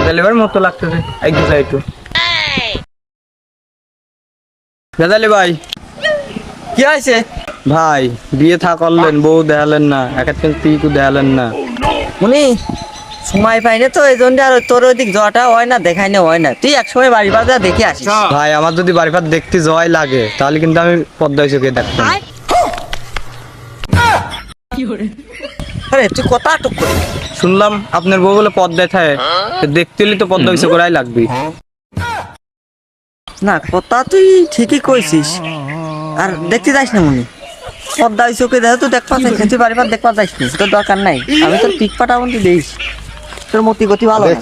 গেজালিবার মতো লাগতেছে একটু একটু। গেজালি ভাই কি হয়েছে? ভাই বিয়ে থা করলেন, বউ দেখালেন না, এক একটু দেখালেন না। উনি সময় পাই না তো, এই জন্য আর তোর ওইদিক যাওয়াটা হয় না, দেখাই না হয় না। তুই এক সময় বাড়ি বাজার দেখে আসিস। ভাই আমার যদি বাড়ি ফাট দেখতে যাওয়াই লাগে তাহলে কিন্তু আমি পদ্মায় চোখে দেখতাম। আরে তুই কথা আটক কর। শুনলাম আপনার বউ বলে পদ্মায় থাকে, দেখতে হলে তো পদ্মা হইছে করাই লাগবে। না কথা তুই ঠিকই কইছিস, আর দেখতে যাইস না মনি। পদ্মা ওই চোখে দেখে তুই দেখবা চাইছিস, তুই বাড়ি বাজার দেখবা যাইস না, তোর দরকার নাই। আমি তোর পিক পাঠাবো, তুই দিস, তোর মতি গতি ভালো না।